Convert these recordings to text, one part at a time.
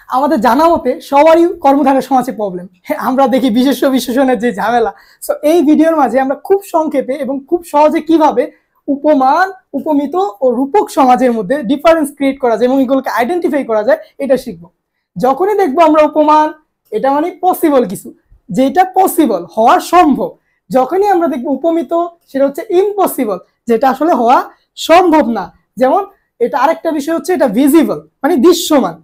আমাদের জানা মতে সবারই কর্মধারয় সমাজে প্রবলেম, আমরা দেখি বিশেষ্য বিশেষণের যে ঝামেলা। সো এই ভিডিওর মাঝে আমরা খুব সংক্ষেপে এবং খুব সহজে কিভাবে উপমান, উপমিত ও রূপক সমাজের মধ্যে ডিফারেন্স ক্রিয়েট করা যায় এবং এগুলোকে আইডেন্টিফাই করা যায় এটা শিখবো। যখনই দেখবো আমরা উপমান, এটা মানে পসিবল কিছু, যেটা পসিবল হওয়া সম্ভব। যখনই আমরা দেখবো উপমিত, সেটা হচ্ছে ইম্পসিবল, যেটা আসলে হওয়া সম্ভব না। যেমন এটা আরেকটা বিষয় হচ্ছে এটা ভিজিবল মানে দৃশ্যমান।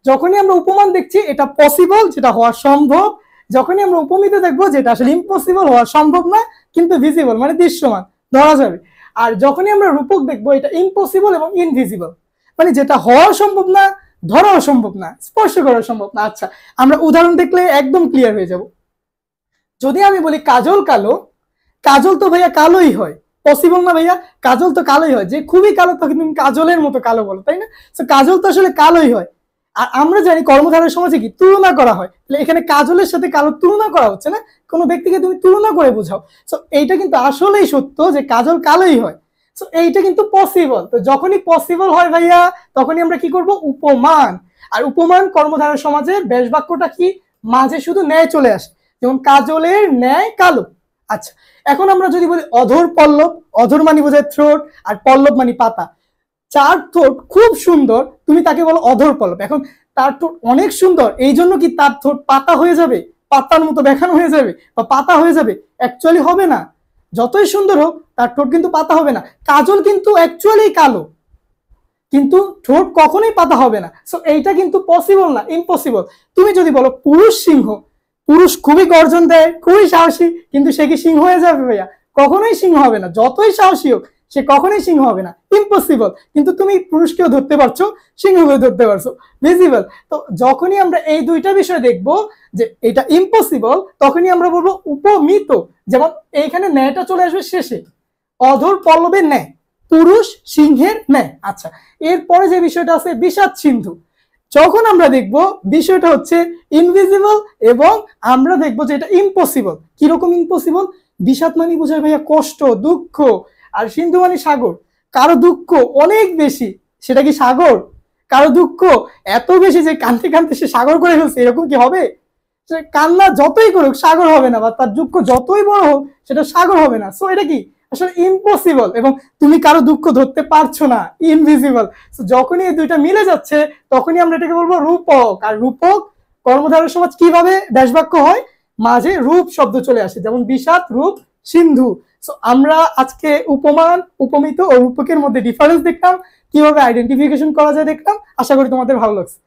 যখনই আমরা উপমান দেখছি এটা পসিবল, যেটা হওয়া সম্ভব। যখনই আমরা উপমিত দেখবো যেটা আসলে ইম্পসিবল, হওয়া সম্ভব না কিন্তু ভিজিবল মানে দৃশ্যমান, ধরা যাবে। আর যখনই আমরা রূপক দেখবো এটা ইম্পসিবল এবং ইনভিজিবল মানে যেটা হওয়া সম্ভব না, ধরাও সম্ভব না, স্পর্শ করা সম্ভব না। আচ্ছা, আমরা উদাহরণ দেখলে একদম ক্লিয়ার হয়ে যাব। যদি আমি বলি কাজল কালো, কাজল তো ভাইয়া কালোই হয়, পসিবল না ভাইয়া? কাজল তো কালোই হয়, যে খুবই কালো তাকে তুমি কাজলের মতো কালো বলো, তাই না? তো কাজল তো আসলে কালোই হয়। আর আমরা জানি কর্মধারয় সমাজে কি তুলনা করা হয়, তাহলে এখানে কাজলের সাথে কালো তুলনা করা হচ্ছে না, কোনো ব্যক্তিকে তুমি তুলনা করে বোঝাও। তো এইটা কিন্তু আসলেই সত্য যে কাজল কালোই হয়। তো এইটা কিন্তু পসিবল। তো যখনই পসিবল হয় ভাইয়া, তখনই আমরা কি করব? উপমান। আর উপমান কর্মধারয় সমাজের বেশ বাক্যটা কি? মাঝে শুধু ন্যায় চলে আসে, যেমন কাজলের ন্যায় কালো। আচ্ছা, এখন আমরা যদি বলি অধর পল্লব, অধর মানে বোঝায় থ্রোট, আর পল্লব মানে পাতা। চার ঠোঁট খুব সুন্দর, তুমি তাকে বলো অধর পল্লব। এখন তার ঠোঁট অনেক সুন্দর, এই জন্য কি তার ঠোঁট পাতা হয়ে যাবে, পাতার মতো দেখানো হয়ে যাবে বা পাতা হয়ে যাবে? অ্যাকচুয়ালি হবে না। যতই সুন্দর হোক তার ঠোঁট কিন্তু পাতা হবে না। কাজল কিন্তু অ্যাকচুয়ালি কালো, কিন্তু ঠোঁট কখনোই পাতা হবে না। সো এইটা কিন্তু পসিবল না, ইম্পসিবল। তুমি যদি বলো পুরুষ সিংহ, পুরুষ খুবই গর্জন দেয়, খুবই সাহসী, কিন্তু সে কি সিংহ হয়ে যাবে ভাইয়া? কখনোই সিংহ হবে না, যতই সাহসী হোক সে কখনোই সিংহ হবে না, ইম্পসিবল। কিন্তু তুমি পুরুষকেও ধরতে পারছো, সিংহকেও ধরতে পারছো, ভিজিবল। তো যখনই আমরা এই দুইটা বিষয় দেখবো যে এটা ইম্পসিবল, তখনই আমরা বলবো উপমিত। যেমন এইখানে ন্যায়টা চলে আসবে শেষে, অধর পল্লবের ন্যায়, পুরুষ সিংহের ন্যায়। আচ্ছা, এরপরে যে বিষয়টা আছে বিষাদ সিন্ধু, যখন আমরা দেখব বিষয়টা হচ্ছে ইনভিজিবল এবং আমরা দেখবো যে এটা ইম্পসিবল। কিরকম ইম্পসিবল? বিষাদ মানে বোঝায় ভাইয়া কষ্ট, দুঃখ, আর সিন্ধু মানে সাগর। কারো দুঃখ অনেক বেশি, সেটা কি সাগর? কারো দুঃখ এত বেশি যে কানতে কানতে সে সাগর করে ফেলছে, এরকম কি হবে? সে কান্না যতই করুক সাগর হবে না, বা তার দুঃখ যতই বড় হোক সেটা সাগর হবে না। সো এটা কি আসলে ইম্পসিবল, এবং তুমি কারো দুঃখ ধরতে পারছো না, ইনভিজিবল। যখনই এই দুইটা মিলে যাচ্ছে তখনই আমরা এটাকে বলবো রূপক। আর রূপক কর্মধারয় সমাজ কিভাবে ব্যাসবাক্য হয়? মাঝে রূপ শব্দ চলে আসে, যেমন বিষাদ, রূপ, সিন্ধু। সো আমরা আজকে উপমান, উপমিত ও রূপকের মধ্যে ডিফারেন্স দেখলাম, কিভাবে আইডেন্টিফিকেশন করা যায় দেখলাম। আশা করি তোমাদের ভালো লাগছে।